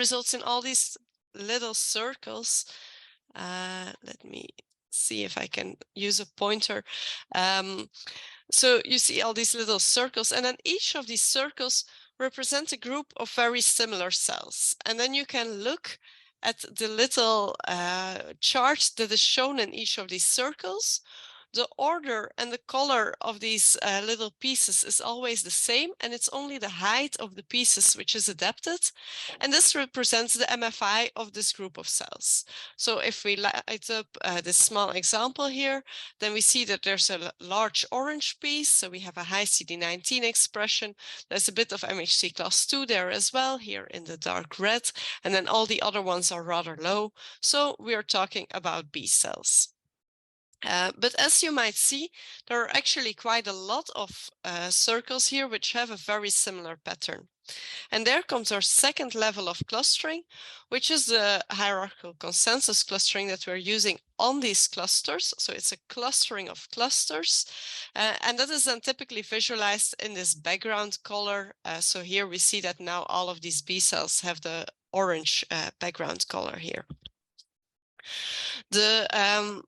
results in all these little circles. Let me see if I can use a pointer. So you see all these little circles, and then each of these circles represent a group of very similar cells. And then you can look at the little chart that is shown in each of these circles. The order and the color of these little pieces is always the same, and it's only the height of the pieces which is adapted. And this represents the MFI of this group of cells. So if we light up this small example here, then we see that there's a large orange piece. So we have a high CD19 expression. There's a bit of MHC class 2 there as well, here in the dark red. And then all the other ones are rather low. So we are talking about B cells. But as you might see, there are actually quite a lot of circles here which have a very similar pattern. And there comes our second level of clustering, which is the hierarchical consensus clustering that we're using on these clusters. So it's a clustering of clusters. And that is then typically visualized in this background color. So here we see that now all of these B cells have the orange background color here. The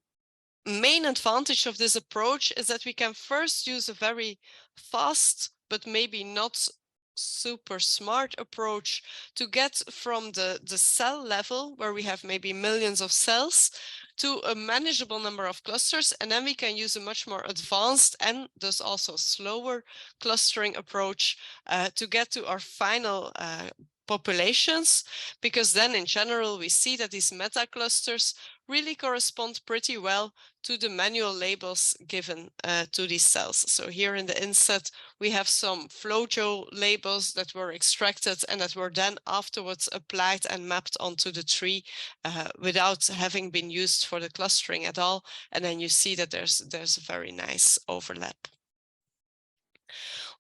main advantage of this approach is that we can first use a very fast, but maybe not super smart approach to get from the cell level, where we have maybe millions of cells, to a manageable number of clusters. And then we can use a much more advanced and thus also slower clustering approach to get to our final populations, because then in general we see that these meta clusters really correspond pretty well to the manual labels given to these cells. So here in the inset we have some FlowSOM labels that were extracted and that were then afterwards applied and mapped onto the tree without having been used for the clustering at all. And then you see that there's a very nice overlap.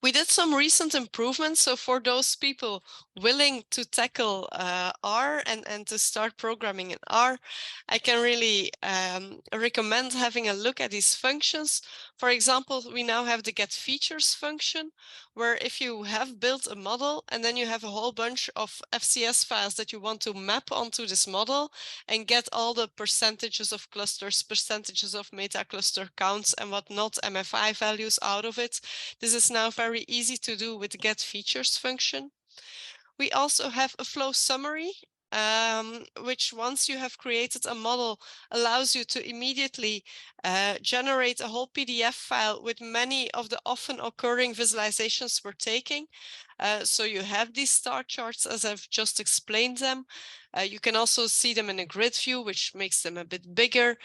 We did some recent improvements. So for those people willing to tackle R and to start programming in R, I can really recommend having a look at these functions. For example, we now have the get features function, where if you have built a model and then you have a whole bunch of FCS files that you want to map onto this model and get all the percentages of clusters, percentages of meta cluster counts and whatnot, MFI values out of it, this is now very easy to do with the get features function. We also have a flow summary, which once you have created a model allows you to immediately generate a whole PDF file with many of the often occurring visualizations we're taking. So you have these star charts as I've just explained them. You can also see them in a grid view, which makes them a bit bigger.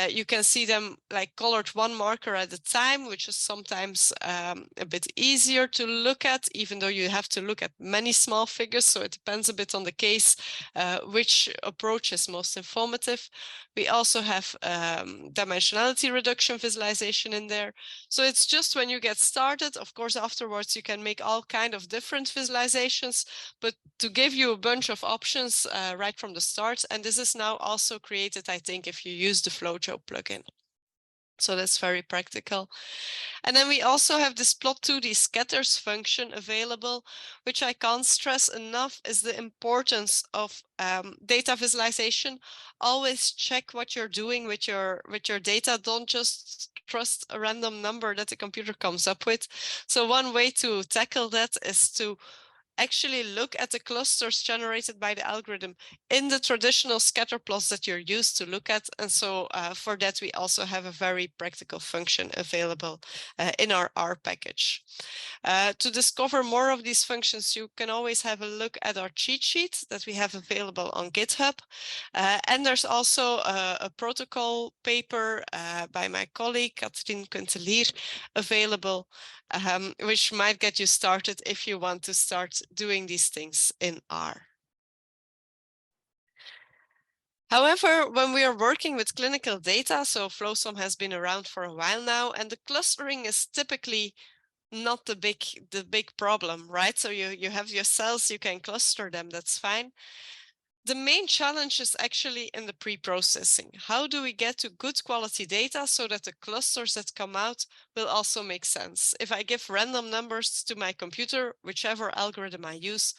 You can see them like colored one marker at a time, which is sometimes a bit easier to look at, even though you have to look at many small figures. So it depends a bit on the case, which approach is most informative. We also have dimensionality reduction visualization in there. So it's just when you get started, of course, afterwards you can make all kind of different visualizations, but to give you a bunch of options right from the start. And this is now also created, I think, if you use the FlowSOM plugin. So that's very practical. And then we also have this plot2D scatters function available, which I can't stress enough is the importance of data visualization. Always check what you're doing with your data. Don't just trust a random number that the computer comes up with. So one way to tackle that is to actually look at the clusters generated by the algorithm in the traditional scatter plots that you're used to look at. And so for that, we also have a very practical function available in our R package. To discover more of these functions, you can always have a look at our cheat sheet that we have available on GitHub. And there's also a protocol paper by my colleague, Katrien Kuntelier, available, which might get you started if you want to start doing these things in R. However, when we are working with clinical data, so FlowSOM has been around for a while now, and the clustering is typically not the big problem, right? So you have your cells, you can cluster them, that's fine. The main challenge is actually in the pre-processing. How do we get to good quality data so that the clusters that come out will also make sense? If I give random numbers to my computer, whichever algorithm I use,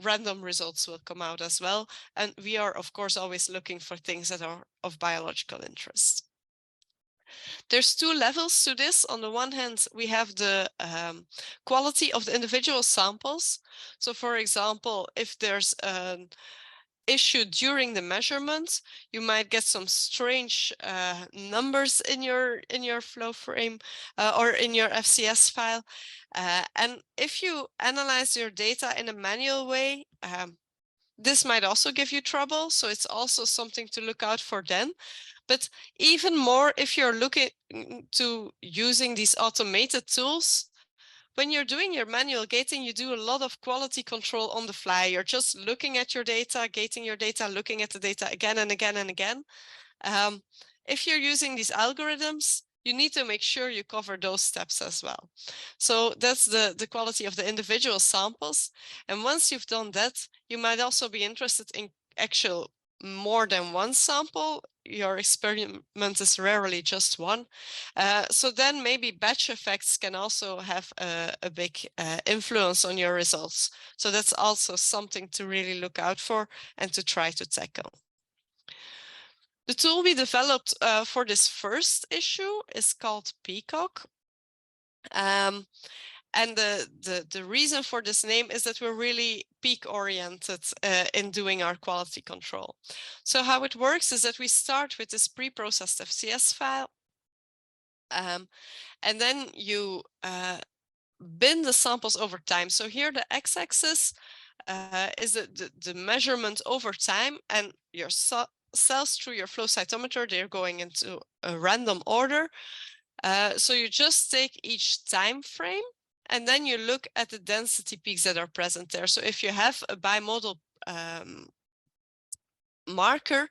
random results will come out as well. And we are, of course, always looking for things that are of biological interest. There's two levels to this. On the one hand, we have the quality of the individual samples. So for example, if there's an issue during the measurement, you might get some strange numbers in your flow frame or in your FCS file. And if you analyze your data in a manual way, this might also give you trouble. So it's also something to look out for then. But even more, if you're looking to using these automated tools, when you're doing your manual gating, you do a lot of quality control on the fly. You're just looking at your data, gating your data, looking at the data again and again and again. If you're using these algorithms, you need to make sure you cover those steps as well. So that's the quality of the individual samples. And once you've done that, you might also be interested in actual more than one sample. Your experiment is rarely just one. So then maybe batch effects can also have a big influence on your results. So that's also something to really look out for and to try to tackle. The tool we developed for this first issue is called PeacoQ. And the reason for this name is that we're really peak oriented in doing our quality control. So how it works is that we start with this pre-processed FCS file. And then you bin the samples over time. So here the x-axis is the measurement over time, and your cells through your flow cytometer, they're going into a random order. So you just take each time frame and then you look at the density peaks that are present there. So if you have a bimodal marker,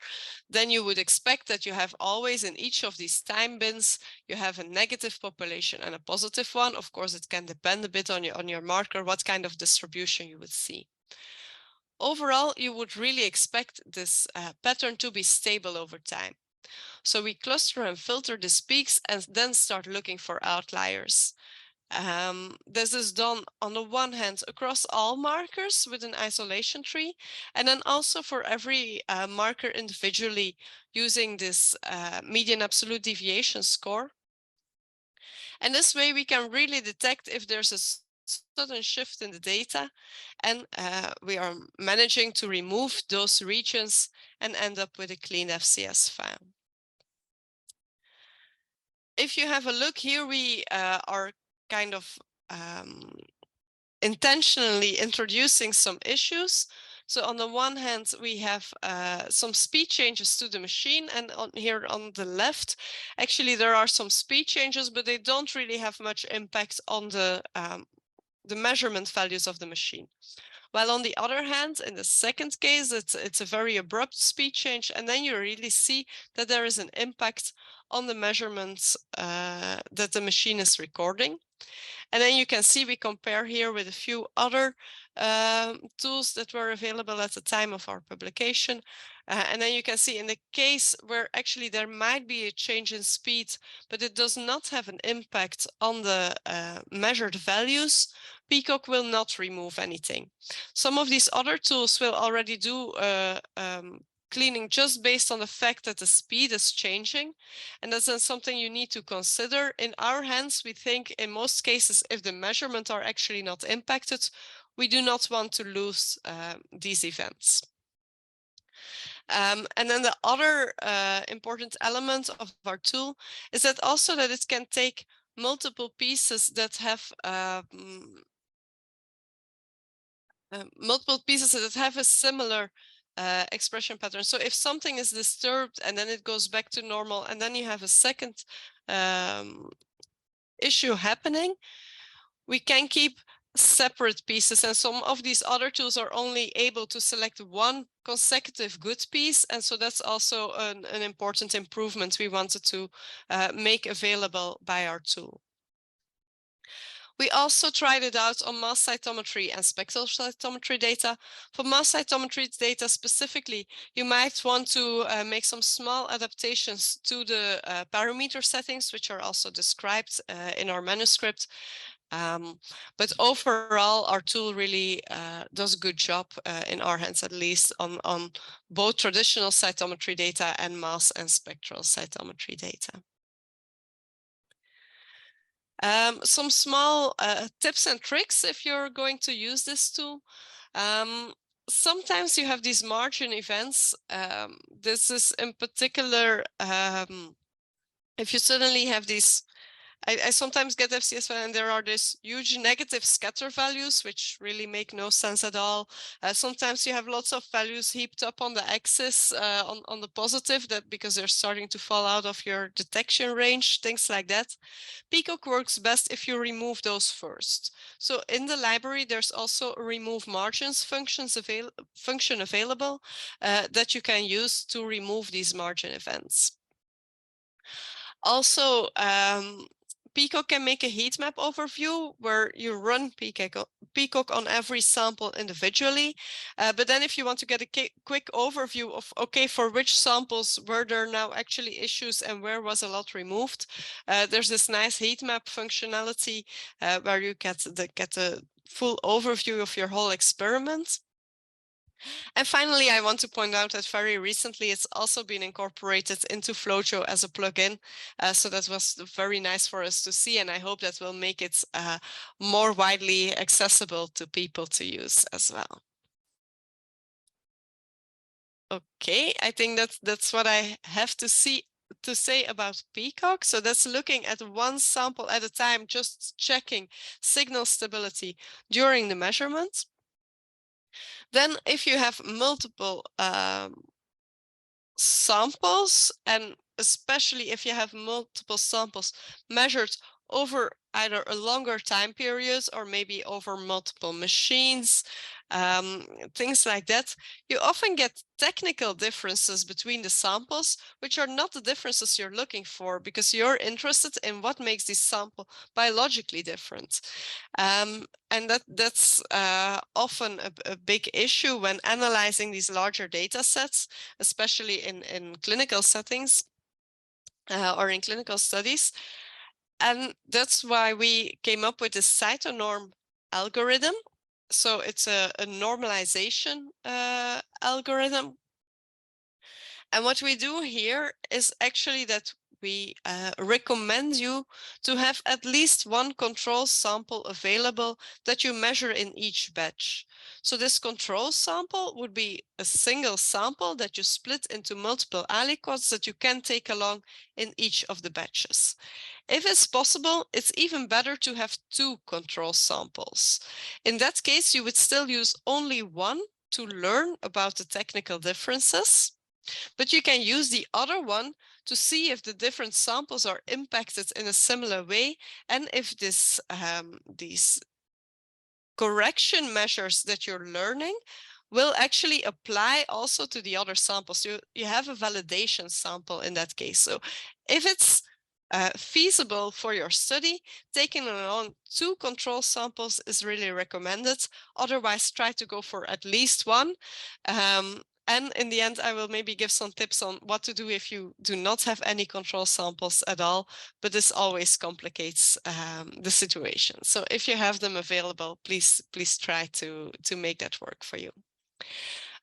then you would expect that you have always in each of these time bins, you have a negative population and a positive one. Of course, it can depend a bit on your marker, what kind of distribution you would see. Overall, you would really expect this pattern to be stable over time. So we cluster and filter these peaks and then start looking for outliers. This is done on the one hand across all markers with an isolation tree, and then also for every marker individually using this median absolute deviation score. And this way we can really detect if there's a sudden shift in the data, and we are managing to remove those regions and end up with a clean FCS file. If you have a look here, we are kind of intentionally introducing some issues. So on the one hand, we have some speed changes to the machine, and here on the left, actually there are some speed changes, but they don't really have much impact on the measurement values of the machine. While on the other hand, in the second case, it's a very abrupt speed change, and then you really see that there is an impact on the measurements that the machine is recording. And then you can see we compare here with a few other tools that were available at the time of our publication. And then you can see in the case where actually there might be a change in speed, but it does not have an impact on the measured values, PeacoQ will not remove anything. Some of these other tools will already do cleaning just based on the fact that the speed is changing. And that's then something you need to consider. In our hands, we think in most cases, if the measurements are actually not impacted, we do not want to lose these events. And then the other important element of our tool is that also that it can take multiple pieces that have a similar expression pattern. So if something is disturbed and then it goes back to normal, and then you have a second issue happening, we can keep separate pieces, and some of these other tools are only able to select one consecutive good piece, and so that's also an important improvement we wanted to make available by our tool. We also tried it out on mass cytometry and spectral cytometry data. For mass cytometry data specifically, you might want to make some small adaptations to the parameter settings, which are also described in our manuscript. But overall, our tool really does a good job in our hands, at least on both traditional cytometry data and mass and spectral cytometry data. Some small tips and tricks if you're going to use this tool. Sometimes you have these margin events. This is in particular, if you suddenly have these, I sometimes get FCS and there are these huge negative scatter values, which really make no sense at all. Sometimes you have lots of values heaped up on the axis on the positive, that because they're starting to fall out of your detection range, things like that. Peacock works best if you remove those first. So in the library, there's also a remove margins function available that you can use to remove these margin events. Also, Peacock can make a heat map overview where you run Peacock on every sample individually. But then if you want to get a quick overview of, okay, for which samples were there now actually issues and where was a lot removed, there's this nice heat map functionality where you get a full overview of your whole experiment. And finally, I want to point out that very recently it's also been incorporated into FlowSOM as a plugin. So that was very nice for us to see, and I hope that will make it more widely accessible to people to use as well. Okay, I think that's what I have to say about Peacock. So that's looking at one sample at a time, just checking signal stability during the measurement. Then if you have multiple samples, and especially if you have multiple samples measured over either a longer time period or maybe over multiple machines, things like that, you often get technical differences between the samples, which are not the differences you're looking for, because you're interested in what makes this sample biologically different. And that's often a big issue when analyzing these larger data sets, especially in clinical settings or in clinical studies. And that's why we came up with the CytoNorm algorithm. So it's a normalization algorithm. And what we do here is actually that we recommend you to have at least one control sample available that you measure in each batch. So this control sample would be a single sample that you split into multiple aliquots that you can take along in each of the batches. If it's possible, it's even better to have two control samples. In that case, you would still use only one to learn about the technical differences, but you can use the other one to see if the different samples are impacted in a similar way, and if these correction measures that you're learning will actually apply also to the other samples. You have a validation sample in that case. So if it's feasible for your study, taking along two control samples is really recommended. Otherwise, try to go for at least one. And in the end, I will maybe give some tips on what to do if you do not have any control samples at all, but this always complicates the situation. So if you have them available, please try to make that work for you.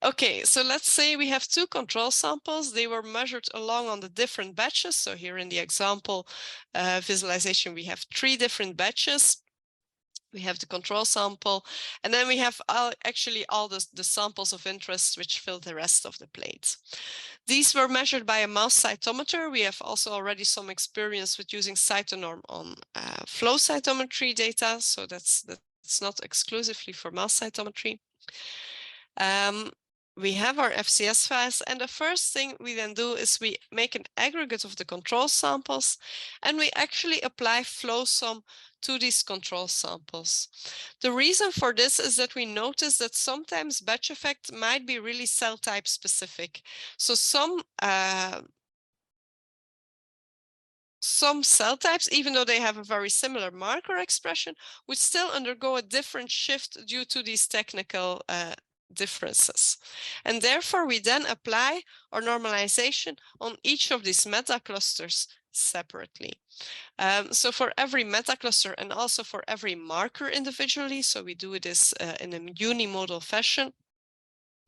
Okay, so let's say we have two control samples. They were measured along on the different batches. So here in the example visualization, we have 3 different batches. We have the control sample, and then we have actually all the samples of interest which fill the rest of the plate. These were measured by a mass cytometer. We have also already some experience with using CytoNorm on flow cytometry data, so that's not exclusively for mass cytometry. We have our FCS files, and the first thing we then do is we make an aggregate of the control samples, and we actually apply FlowSOM to these control samples. The reason for this is that we notice that sometimes batch effect might be really cell type specific. So some cell types, even though they have a very similar marker expression, would still undergo a different shift due to these technical differences. And therefore, we then apply our normalization on each of these meta clusters separately. So for every metacluster and also for every marker individually, so we do this in a unimodal fashion,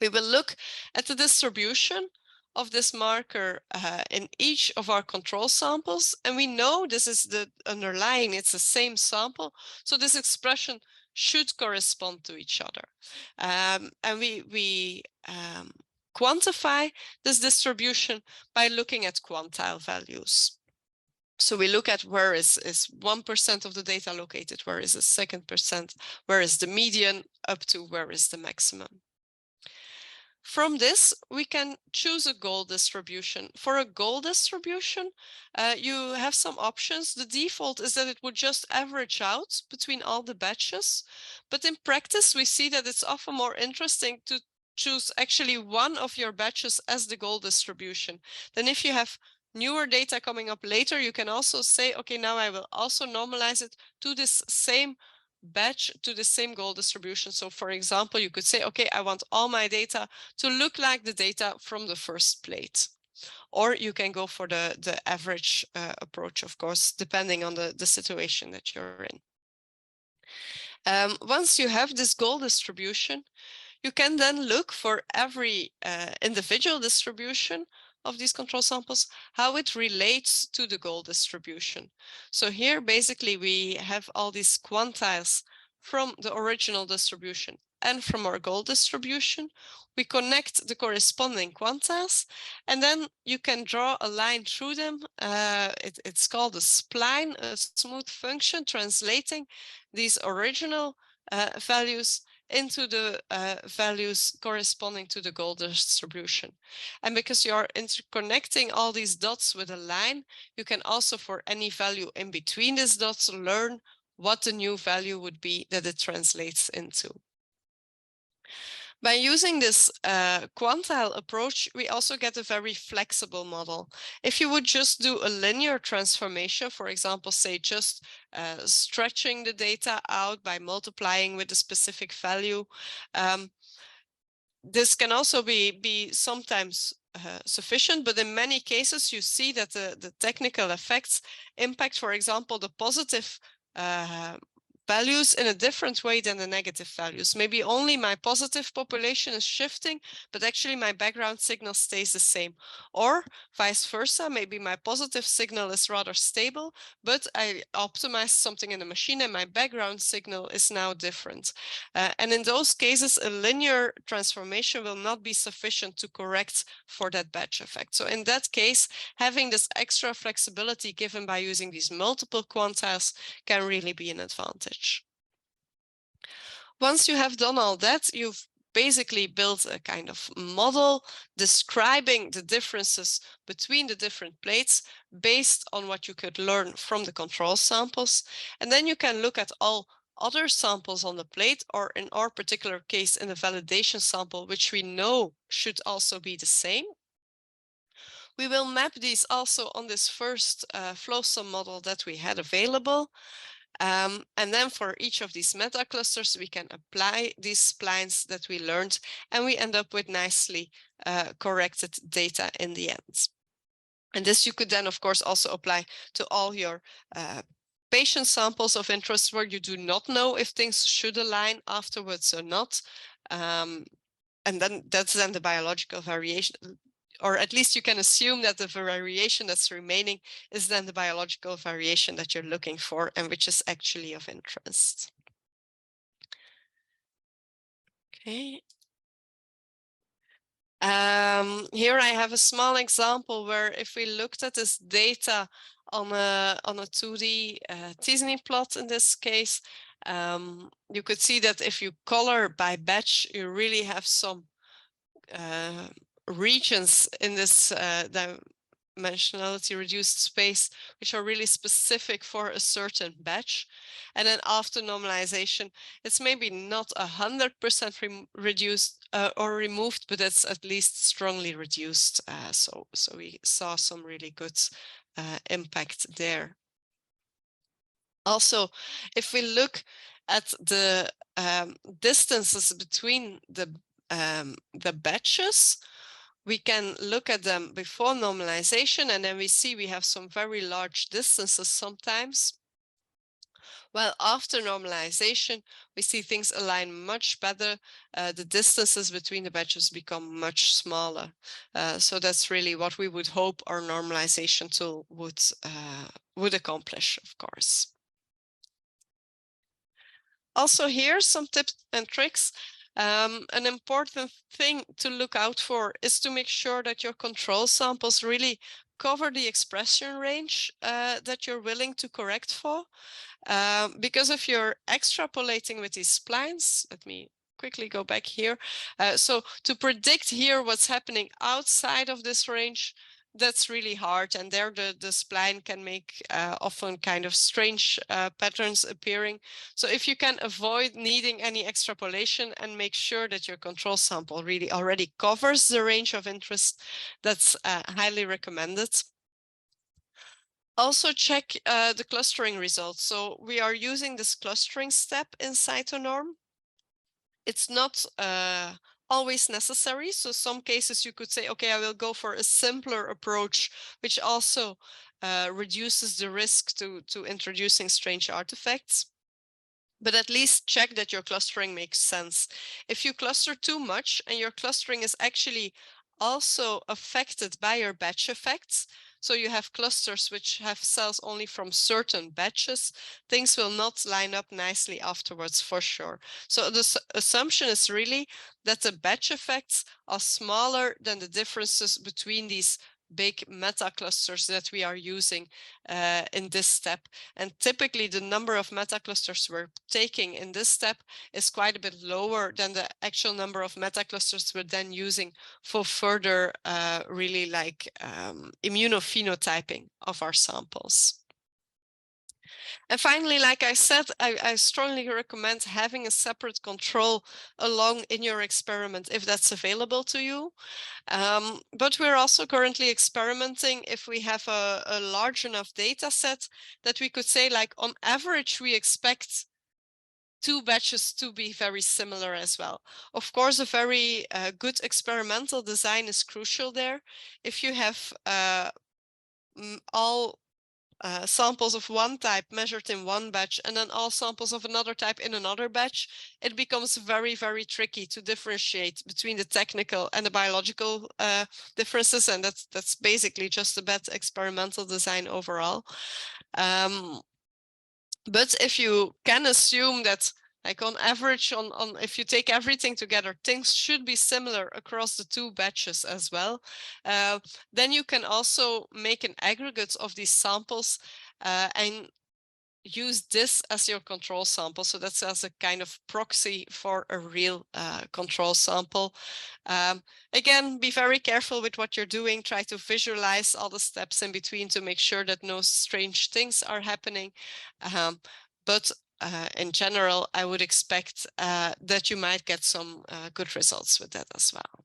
we will look at the distribution of this marker in each of our control samples. And we know this is the underlying, it's the same sample. So this expression should correspond to each other. And we quantify this distribution by looking at quantile values. So we look at where is 1% of the data located, where is the 2%, where is the median, up to where is the maximum. From this, we can choose a goal distribution. For a goal distribution, you have some options. The default is that it would just average out between all the batches. But in practice, we see that it's often more interesting to choose actually one of your batches as the goal distribution. Then if you have newer data coming up later, you can also say, okay, now I will also normalize it to this same batch, to the same goal distribution. So for example, you could say, okay, I want all my data to look like the data from the first plate. Or you can go for the average approach, of course, depending on the situation that you're in. Once you have this goal distribution, you can then look for every individual distribution of these control samples, how it relates to the goal distribution. So here, basically, we have all these quantiles from the original distribution and from our goal distribution. We connect the corresponding quantiles, and then you can draw a line through them. It's called a spline, a smooth function, translating these original values into the values corresponding to the goal distribution. And because you are interconnecting all these dots with a line, you can also, for any value in between these dots, learn what the new value would be that it translates into. By using this quantile approach, we also get a very flexible model. If you would just do a linear transformation, for example, say just stretching the data out by multiplying with a specific value, this can also be sometimes sufficient, but in many cases you see that the technical effects impact, for example, the positive values in a different way than the negative values. Maybe only my positive population is shifting, but actually my background signal stays the same. Or vice versa, maybe my positive signal is rather stable, but I optimized something in the machine and my background signal is now different. And in those cases, a linear transformation will not be sufficient to correct for that batch effect. So in that case, having this extra flexibility given by using these multiple quantiles can really be an advantage. Once you have done all that, you've basically built a kind of model describing the differences between the different plates based on what you could learn from the control samples. And then you can look at all other samples on the plate, or in our particular case, in the validation sample, which we know should also be the same. We will map these also on this first FlowSOM model that we had available. And then for each of these meta clusters, we can apply these splines that we learned, and we end up with nicely corrected data in the end. And this you could then, of course, also apply to all your patient samples of interest where you do not know if things should align afterwards or not. And then that's then the biological variation, or at least you can assume that the variation that's remaining is then the biological variation that you're looking for and which is actually of interest. Okay. Here I have a small example where if we looked at this data on a 2D t-SNE plot in this case, you could see that if you color by batch, you really have some regions in this dimensionality reduced space which are really specific for a certain batch. And then after normalization, it's maybe not 100% reduced or removed, but it's at least strongly reduced. So we saw some really good impact there. Also, if we look at the distances between the batches, we can look at them before normalization, and then we see we have some very large distances sometimes. Well, after normalization, we see things align much better. The distances between the batches become much smaller. So that's really what we would hope our normalization tool would accomplish, of course. Also here, some tips and tricks. An important thing to look out for is to make sure that your control samples really cover the expression range that you're willing to correct for. Because if you're extrapolating with these splines, let me quickly go back here. So to predict here what's happening outside of this range, that's really hard. And there the spline can make often kind of strange patterns appearing. So if you can avoid needing any extrapolation and make sure that your control sample really already covers the range of interest, that's highly recommended. Also check the clustering results. So we are using this clustering step in CytoNorm. It's not always necessary. So some cases you could say, okay, I will go for a simpler approach, which also reduces the risk to introducing strange artifacts. But at least check that your clustering makes sense. If you cluster too much and your clustering is actually also affected by your batch effects, so you have clusters which have cells only from certain batches, things will not line up nicely afterwards for sure. So the assumption is really that the batch effects are smaller than the differences between these big meta clusters that we are using in this step. And typically the number of meta clusters we're taking in this step is quite a bit lower than the actual number of meta clusters we're then using for further really like immunophenotyping of our samples. And finally, like I said, I strongly recommend having a separate control along in your experiment if that's available to you. But we're also currently experimenting if we have a large enough data set that we could say, like, on average, we expect 2 batches to be very similar as well. Of course, a very good experimental design is crucial there. If you have all samples of one type measured in one batch and then all samples of another type in another batch, it becomes very, very tricky to differentiate between the technical and the biological differences, and that's basically just a bad experimental design overall. But if you can assume that, like, on average, if you take everything together, things should be similar across the 2 batches as well. Then you can also make an aggregate of these samples and use this as your control sample. So that's as a kind of proxy for a real control sample. Again, be very careful with what you're doing. Try to visualize all the steps in between to make sure that no strange things are happening. But in general, I would expect that you might get some good results with that as well.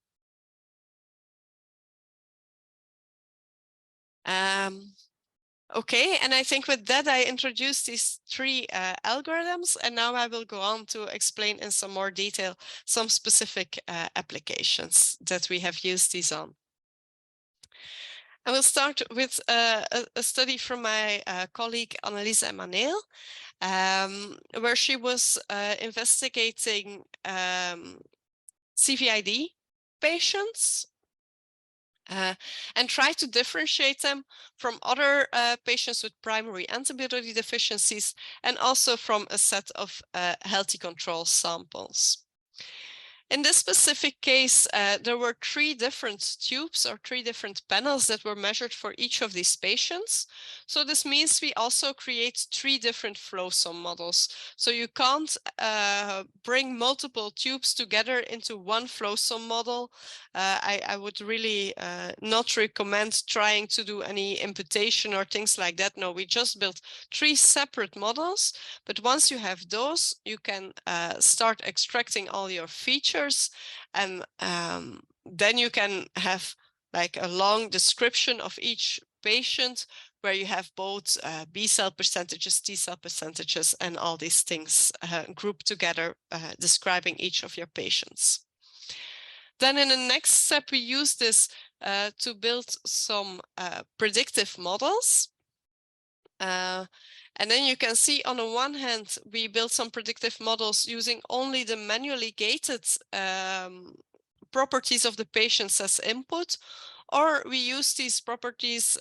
Okay, and I think with that, I introduced these 3 algorithms, and now I will go on to explain in some more detail some specific applications that we have used these on. I will start with a study from my colleague Anneliese Emmanuel, where she was investigating CVID patients and try to differentiate them from other patients with primary antibody deficiencies and also from a set of healthy control samples. In this specific case, there were 3 different tubes or 3 different panels that were measured for each of these patients. So this means we also create 3 different FlowSOM models. So you can't bring multiple tubes together into one FlowSOM model. I would really not recommend trying to do any imputation or things like that. No, we just built 3 separate models. But once you have those, you can start extracting all your features, and then you can have like a long description of each patient where you have both B cell percentages, T cell percentages, and all these things grouped together, describing each of your patients. Then in the next step, we use this to build some predictive models. And then you can see on the one hand, we built some predictive models using only the manually gated properties of the patients as input, or we use these properties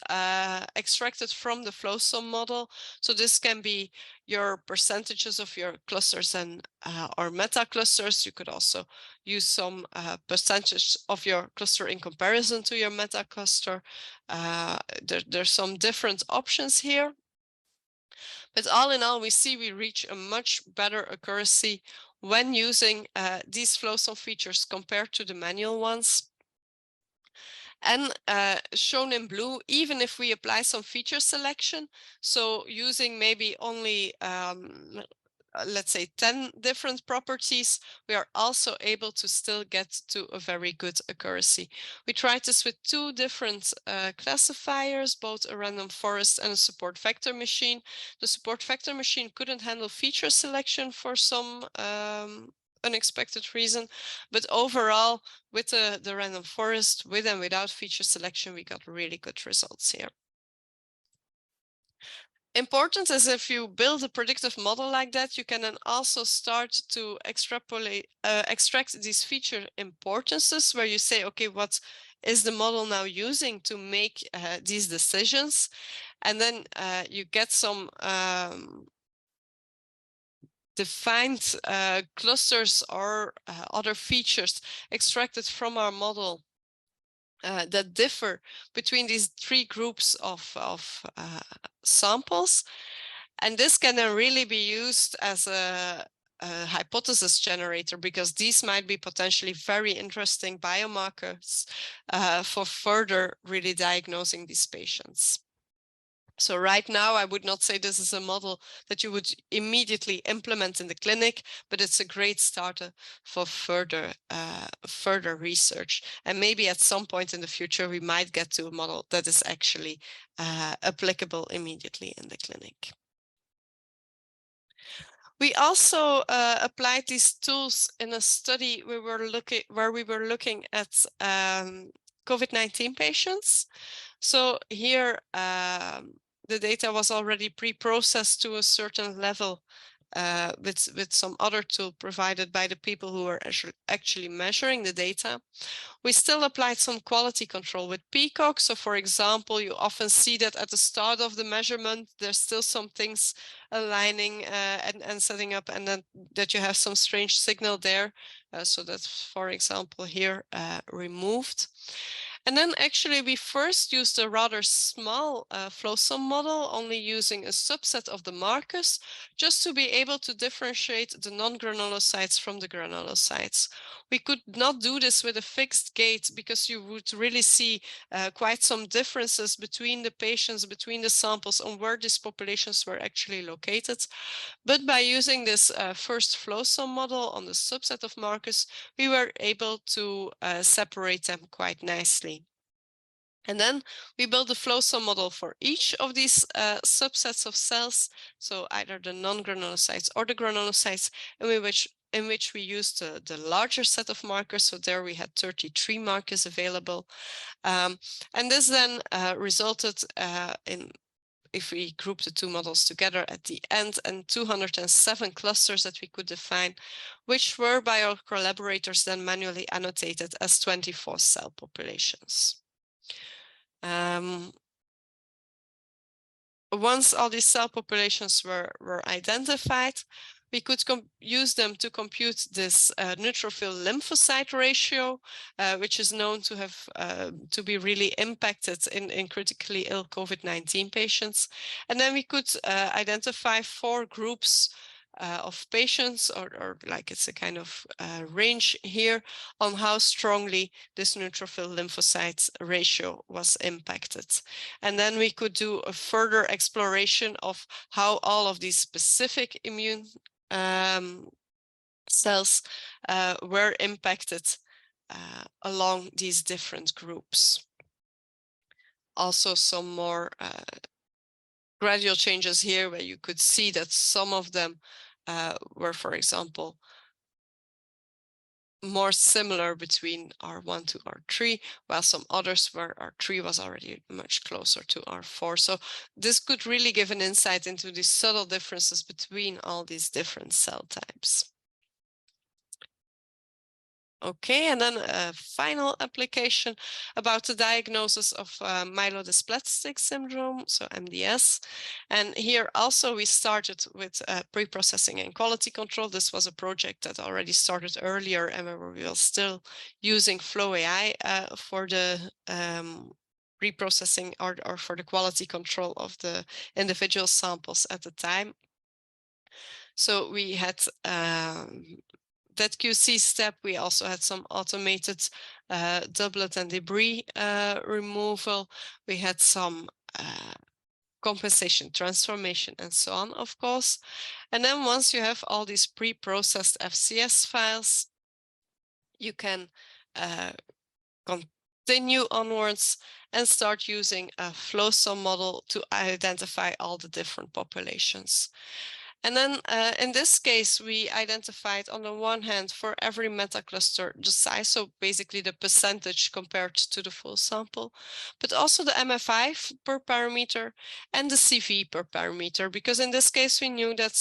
extracted from the FlowSOM model. So this can be your percentages of your clusters and or meta clusters. You could also use some percentage of your cluster in comparison to your meta cluster. There's some different options here. But all in all, we see we reach a much better accuracy when using these FlowSOM features compared to the manual ones. And shown in blue, even if we apply some feature selection, so using maybe only let's say 10 different properties, we are also able to still get to a very good accuracy. We tried this with two different classifiers, both a random forest and a support vector machine. The support vector machine couldn't handle feature selection for some unexpected reason, but overall with the random forest, with and without feature selection, we got really good results here. Important is if you build a predictive model like that, you can then also start to extrapolate, extract these feature importances where you say, okay, what is the model now using to make these decisions? And then you get some defined clusters or other features extracted from our model that differ between these three groups of samples. And this can then really be used as a hypothesis generator, because these might be potentially very interesting biomarkers for further really diagnosing these patients. So right now, I would not say this is a model that you would immediately implement in the clinic, but it's a great starter for further research. And maybe at some point in the future, we might get to a model that is actually applicable immediately in the clinic. We also applied these tools in a study where we were looking at COVID-19 patients. So here, the data was already pre-processed to a certain level with some other tool provided by the people who were actually measuring the data. We still applied some quality control with Peacock. So for example, you often see that at the start of the measurement, there's still some things aligning and setting up, and then that you have some strange signal there. So that's, for example, here removed. And then actually we first used a rather small FlowSOM model, only using a subset of the markers, just to be able to differentiate the non-granulocytes from the granulocytes. We could not do this with a fixed gate because you would really see quite some differences between the patients, between the samples, on where these populations were actually located. But by using this first FlowSOM model on the subset of markers, we were able to separate them quite nicely. And then we built a FlowSOM model for each of these subsets of cells, so either the non-granulocytes or the granulocytes, in which we used the larger set of markers. So there we had 33 markers available. And this then resulted in, if we group the two models together at the end, and 207 clusters that we could define, which were by our collaborators then manually annotated as 24 cell populations. Once all these cell populations were identified, we could use them to compute this neutrophil lymphocyte ratio, which is known to have to be really impacted in critically ill COVID-19 patients. And then we could identify 4 groups of patients, or like it's a kind of range here on how strongly this neutrophil lymphocyte ratio was impacted. And then we could do a further exploration of how all of these specific immune cells were impacted along these different groups. Also some more gradual changes here, where you could see that some of them were, for example, more similar between R1 to R3, while some others where R3 was already much closer to R4. So this could really give an insight into the subtle differences between all these different cell types. Okay, and then a final application about the diagnosis of myelodysplastic syndrome, so MDS. And here also we started with pre-processing and quality control. This was a project that already started earlier and we were still using Flow AI for the pre-processing or for the quality control of the individual samples at the time. So we had that QC step. We also had some automated doublet and debris removal. We had some compensation, transformation, and so on, of course. And then once you have all these pre-processed FCS files, you can continue onwards and start using a FlowSOM model to identify all the different populations. And then in this case, we identified on the one hand for every metacluster the size, so basically the percentage compared to the full sample, but also the MFI per parameter and the CV per parameter, because in this case we knew that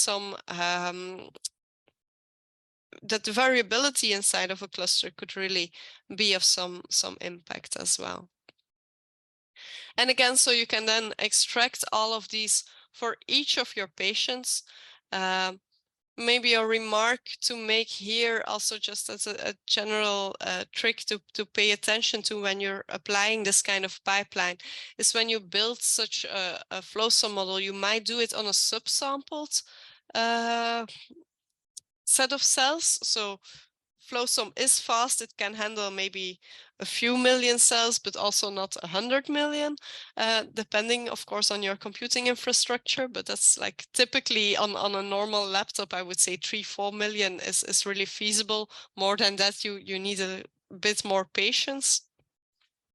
that the variability inside of a cluster could really be of some impact as well. And again, so you can then extract all of these for each of your patients. Maybe a remark to make here also just as a general trick to pay attention to when you're applying this kind of pipeline is when you build such a FlowSOM model, you might do it on a subsampled set of cells. So FlowSOM is fast. It can handle maybe a few million cells, but also not 100 million, depending, of course, on your computing infrastructure. But that's like typically on a normal laptop, I would say 3-4 million is really feasible. More than that, you need a bit more patience.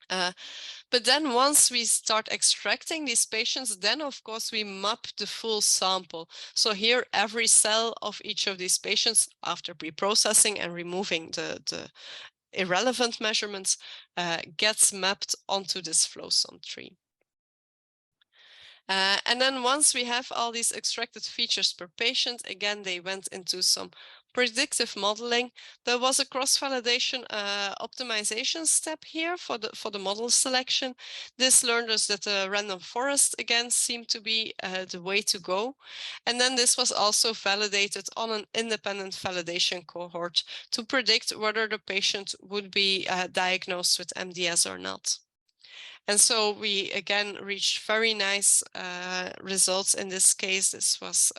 But then once we start extracting these patients, then of course we map the full sample. So here every cell of each of these patients, after pre-processing and removing the irrelevant measurements, gets mapped onto this FlowSOM tree. And then once we have all these extracted features per patient, again, they went into some predictive modeling. There was a cross-validation optimization step here for the model selection. This learned us that the random forest again seemed to be the way to go. And then this was also validated on an independent validation cohort to predict whether the patient would be diagnosed with MDS or not. And so we again reached very nice results in this case. This was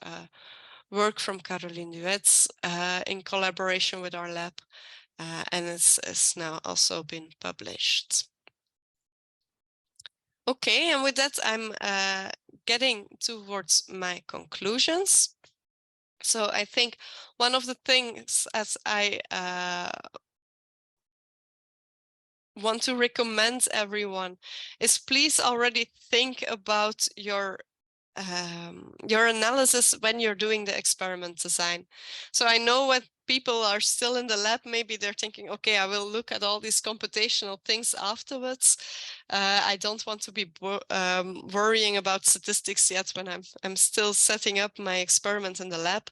work from Caroline Duets in collaboration with our lab, and it's now also been published. Okay, and with that, I'm getting towards my conclusions. So I think one of the things as I want to recommend everyone is please already think about your analysis when you're doing the experiment design. So I know when people are still in the lab, maybe they're thinking, okay, I will look at all these computational things afterwards. I don't want to be worrying about statistics yet when I'm still setting up my experiment in the lab.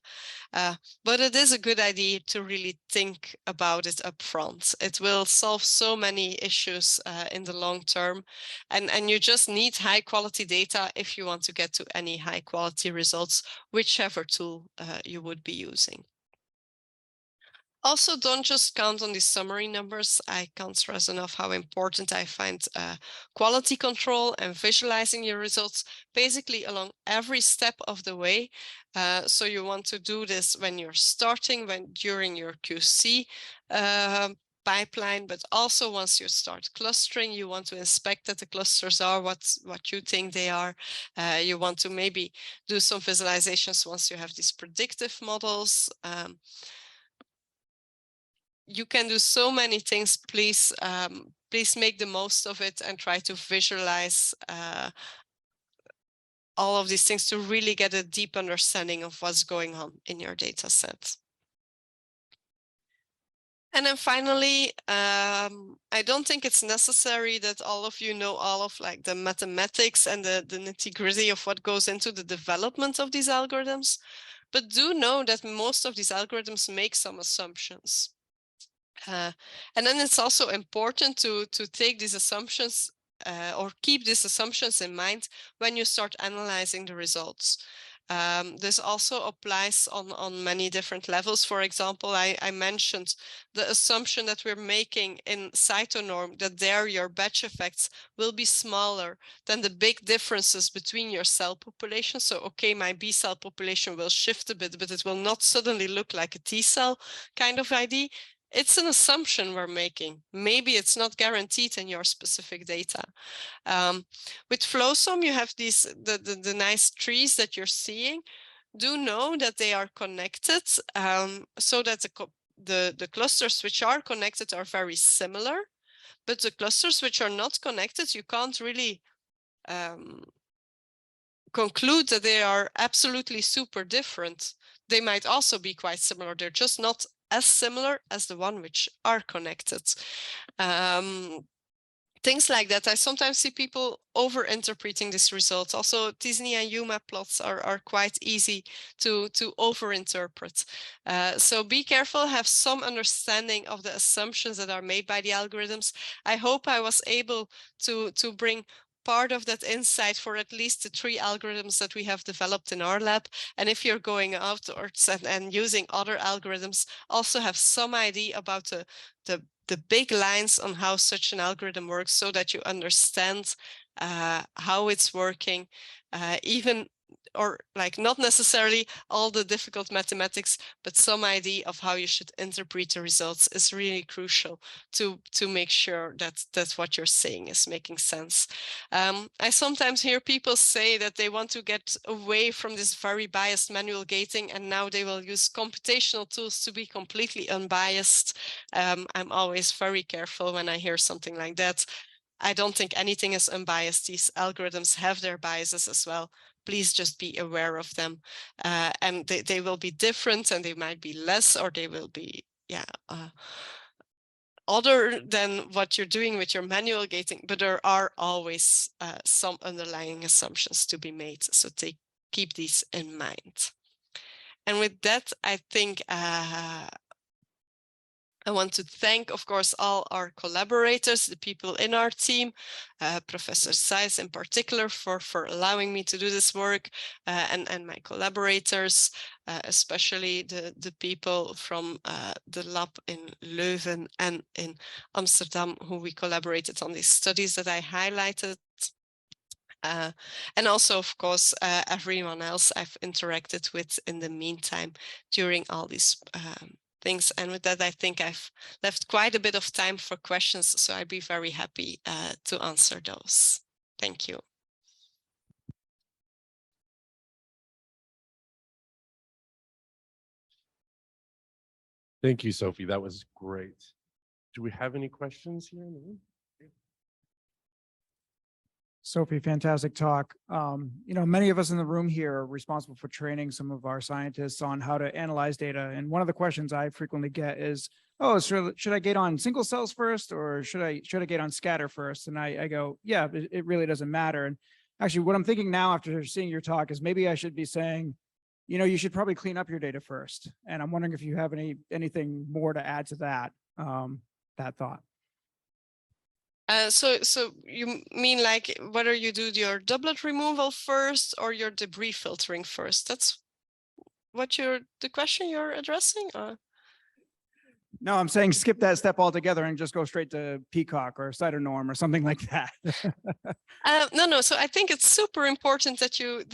But it is a good idea to really think about it up front. It will solve so many issues in the long term. And you just need high quality data if you want to get to any high quality results, whichever tool you would be using. Also, don't just count on the summary numbers. I can't stress enough how important I find quality control and visualizing your results basically along every step of the way. So you want to do this when you're starting, during your QC pipeline, but also once you start clustering, you want to inspect that the clusters are what you think they are. You want to maybe do some visualizations once you have these predictive models. You can do so many things. Please make the most of it and try to visualize all of these things to really get a deep understanding of what's going on in your data set. And then finally, I don't think it's necessary that all of you know all of like the mathematics and the nitty-gritty of what goes into the development of these algorithms, but do know that most of these algorithms make some assumptions. And then it's also important to take these assumptions or keep these assumptions in mind when you start analyzing the results. This also applies on many different levels. For example, I mentioned the assumption that we're making in CytoNorm, that there your batch effects will be smaller than the big differences between your cell population. So, okay, my B cell population will shift a bit, but it will not suddenly look like a T cell kind of ID. It's an assumption we're making. Maybe it's not guaranteed in your specific data. With FlowSOM, you have these the nice trees that you're seeing. Do know that they are connected, so that the clusters which are connected are very similar, but the clusters which are not connected, you can't really conclude that they are absolutely super different. They might also be quite similar. They're just not as similar as the one which are connected. Things like that. I sometimes see people over-interpreting this result. Also, t-SNE and UMAP plots are quite easy to over-interpret. So be careful, have some understanding of the assumptions that are made by the algorithms. I hope I was able to bring part of that insight for at least the 3 algorithms that we have developed in our lab. And if you're going outwards and using other algorithms, also have some idea about the big lines on how such an algorithm works, so that you understand how it's working, even, or like not necessarily all the difficult mathematics, but some idea of how you should interpret the results is really crucial to make sure that what you're saying is making sense. I sometimes hear people say that they want to get away from this very biased manual gating, and now they will use computational tools to be completely unbiased. I'm always very careful when I hear something like that. I don't think anything is unbiased. These algorithms have their biases as well. Please just be aware of them. And they will be different, and they might be less, or they will be, other than what you're doing with your manual gating, but there are always some underlying assumptions to be made. So keep these in mind. And with that, I think I want to thank, of course, all our collaborators, the people in our team, Professor Sijs in particular for allowing me to do this work, and my collaborators, especially the people from the lab in Leuven and in Amsterdam, who we collaborated on these studies that I highlighted. And also, of course, everyone else I've interacted with in the meantime during all these things. And with that, I think I've left quite a bit of time for questions, so I'd be very happy to answer those. Thank you. Thank you, Sofie. That was great. Do we have any questions here in the room? Sofie, fantastic talk. You know, many of us in the room here are responsible for training some of our scientists on how to analyze data. And one of the questions I frequently get is, oh, should I gate on single cells first, or should I gate on scatter first? And I go, yeah, it really doesn't matter. And actually, what I'm thinking now after seeing your talk is maybe I should be saying, you know, you should probably clean up your data first. And I'm wondering if you have anything more to add to that, that thought. So you mean like whether you do your doublet removal first or your debris filtering first? That's what the question you're addressing? No, I'm saying skip that step altogether and just go straight to PeacoQC or CytoNorm or something like that. No. So I think it's super important that you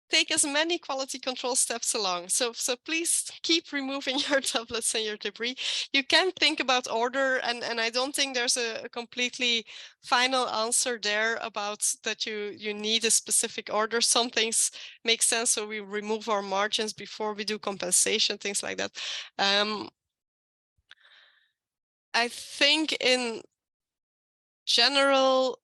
take as many quality control steps along. So please keep removing your doublets and your debris. You can think about order, and I don't think there's a completely final answer there about that you need a specific order. Some things make sense, so we remove our margins before we do compensation, things like that. I think in general,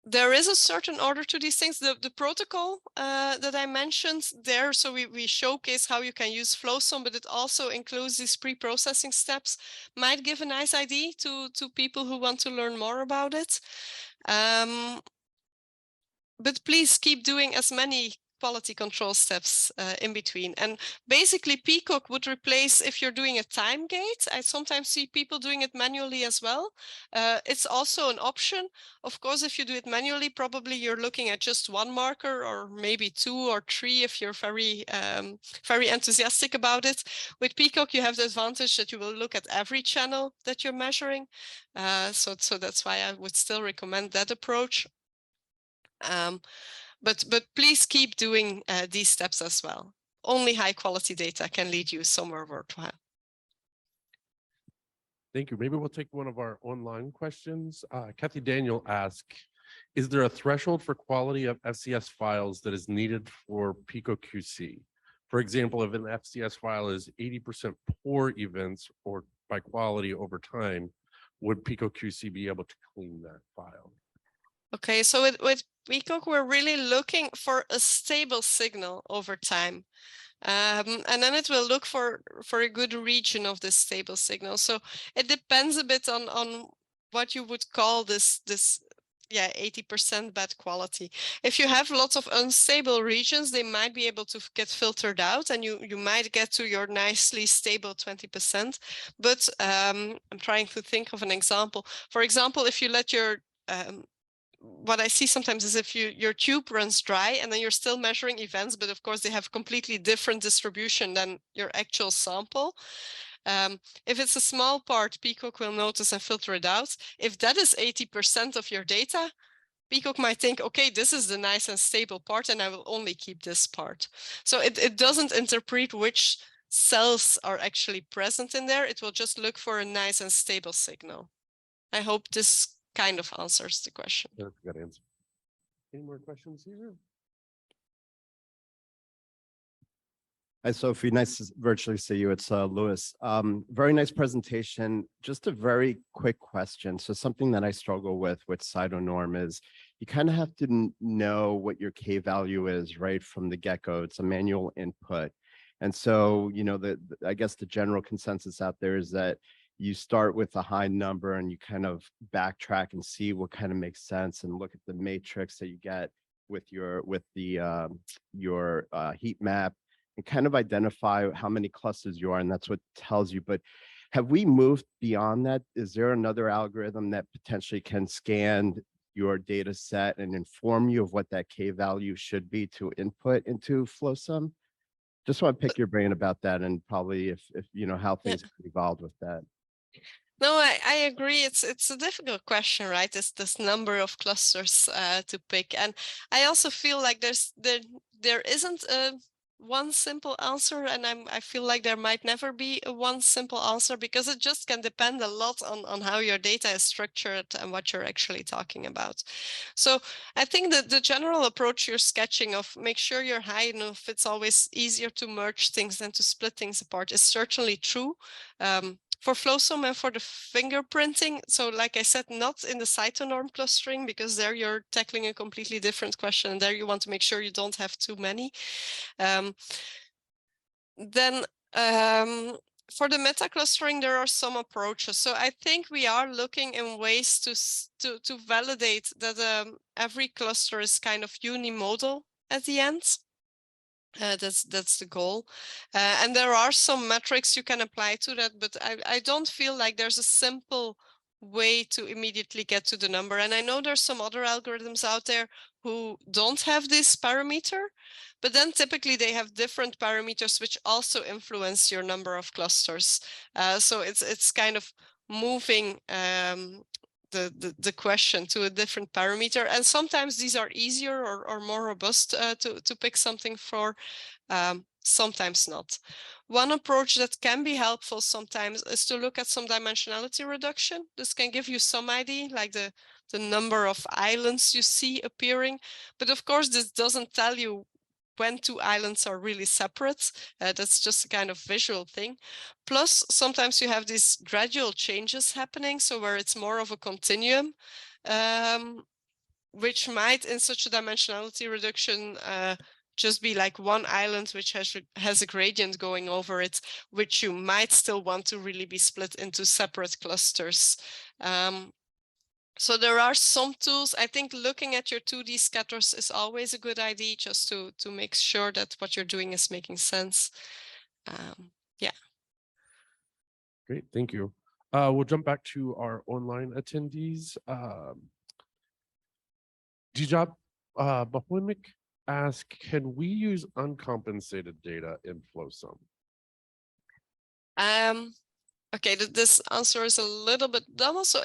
there is a certain order to these things. The protocol that I mentioned there, so we showcase how you can use FlowSOM, but it also includes these pre-processing steps, might give a nice idea to people who want to learn more about it. But please keep doing as many quality control steps in between. And basically Peacock would replace, if you're doing a time gate, I sometimes see people doing it manually as well. It's also an option. Of course, if you do it manually, probably you're looking at just one marker or maybe 2 or 3 if you're very, very enthusiastic about it. With Peacock, you have the advantage that you will look at every channel that you're measuring. So that's why I would still recommend that approach. But please keep doing these steps as well. Only high quality data can lead you somewhere worthwhile. Thank you. Maybe we'll take one of our online questions. Kathy Daniel asked, is there a threshold for quality of FCS files that is needed for PeacoQC? For example, if an FCS file is 80% poor events or by quality over time, would PeacoQC be able to clean that file? Okay, so with Peacock, we're really looking for a stable signal over time. And then it will look for a good region of this stable signal. So it depends a bit on what you would call this 80% bad quality. If you have lots of unstable regions, they might be able to get filtered out and you might get to your nicely stable 20%. But I'm trying to think of an example. For example, if you let your what I see sometimes is if your tube runs dry and then you're still measuring events, but of course they have completely different distribution than your actual sample. If it's a small part, Peacock will notice and filter it out. If that is 80% of your data, Peacock might think, okay, this is the nice and stable part and I will only keep this part. So it doesn't interpret which cells are actually present in there. It will just look for a nice and stable signal. I hope this kind of answers the question. That's a good answer. Any more questions, Caesar? Hi, Sophie. Nice to virtually see you. It's Louis. Very nice presentation. Just a very quick question. So something that I struggle with CytoNorm is you kind of have to know what your K value is right from the get-go. It's a manual input. And so, you know, I guess the general consensus out there is that you start with a high number and you kind of backtrack and see what kind of makes sense and look at the matrix that you get with your heat map and kind of identify how many clusters you are, and that's what tells you. But have we moved beyond that? Is there another algorithm that potentially can scan your data set and inform you of what that K value should be to input into FlowSOM? Just want to pick your brain about that and probably if you know how things have evolved with that. No, I agree. It's a difficult question, right? This number of clusters to pick, and I also feel like there isn't a one simple answer, and I feel like there might never be a one simple answer because it just can depend a lot on how your data is structured and what you're actually talking about. So I think that the general approach you're sketching of make sure you're high enough, it's always easier to merge things than to split things apart is certainly true. For FlowSOM and for the fingerprinting, so like I said, not in the CytoNorm clustering, because there you're tackling a completely different question, and there you want to make sure you don't have too many. Then for the meta clustering, there are some approaches. So I think we are looking in ways to validate that every cluster is kind of unimodal at the end. That's the goal. And there are some metrics you can apply to that, but I don't feel like there's a simple way to immediately get to the number. And I know there's some other algorithms out there who don't have this parameter, but then typically they have different parameters which also influence your number of clusters. So it's kind of moving the question to a different parameter, and sometimes these are easier or more robust to pick something for, sometimes not. One approach that can be helpful sometimes is to look at some dimensionality reduction. This can give you some idea, like the number of islands you see appearing, but of course this doesn't tell you when two islands are really separate. That's just a kind of visual thing. Plus, sometimes you have these gradual changes happening, so where it's more of a continuum. which might in such a dimensionality reduction just be like one island which has a gradient going over it, which you might still want to really be split into separate clusters. So there are some tools. I think looking at your 2D scatters is always a good idea, just to make sure that what you're doing is making sense. Yeah. Great, thank you. We'll jump back to our online attendees. Dijab Bahoimik asked, can we use uncompensated data in FlowSOM? Okay, this answer is a little bit double. So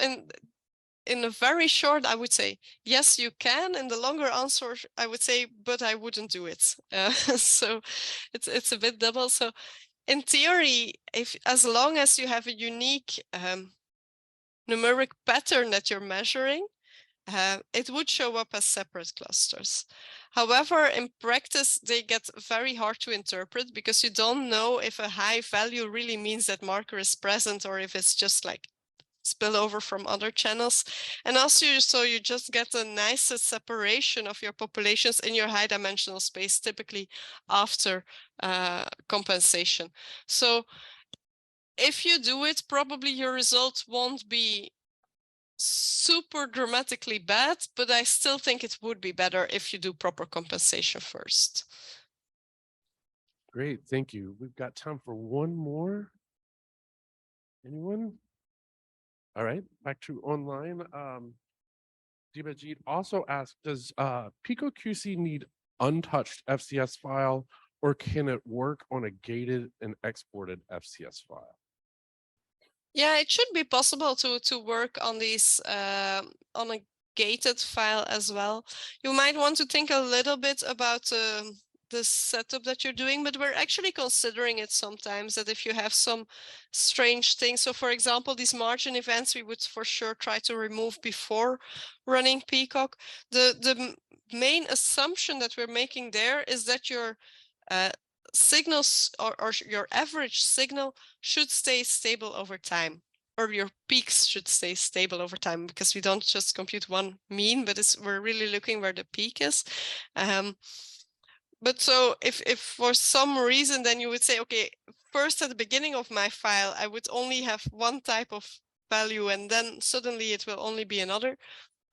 in a very short, I would say, yes, you can. In the longer answer, I would say, but I wouldn't do it. So it's a bit double. So in theory, as long as you have a unique numeric pattern that you're measuring, it would show up as separate clusters. However, in practice, they get very hard to interpret because you don't know if a high value really means that marker is present or if it's just like spillover from other channels. And also, so you just get a nicer separation of your populations in your high dimensional space, typically after compensation. So if you do it, probably your result won't be super dramatically bad, but I still think it would be better if you do proper compensation first. Great, thank you. We've got time for one more. Anyone? All right, back to online. Dibajit also asked, does PeacoQC need untouched FCS file, or can it work on a gated and exported FCS file? Yeah, it should be possible to work on these on a gated file as well. You might want to think a little bit about the setup that you're doing, but we're actually considering it sometimes that if you have some strange things. So for example, these margin events, we would for sure try to remove before running Peacock. The main assumption that we're making there is that your signals or your average signal should stay stable over time, or your peaks should stay stable over time, because we don't just compute one mean, but we're really looking where the peak is. But so if for some reason, then you would say, okay, first at the beginning of my file, I would only have one type of value, and then suddenly it will only be another,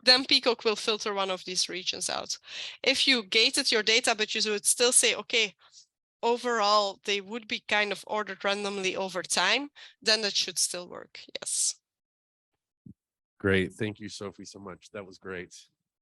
then Peacock will filter one of these regions out. If you gated your data, but you would still say, okay, overall, they would be kind of ordered randomly over time, then that should still work, yes. Great, thank you, Sofie, so much. That was great.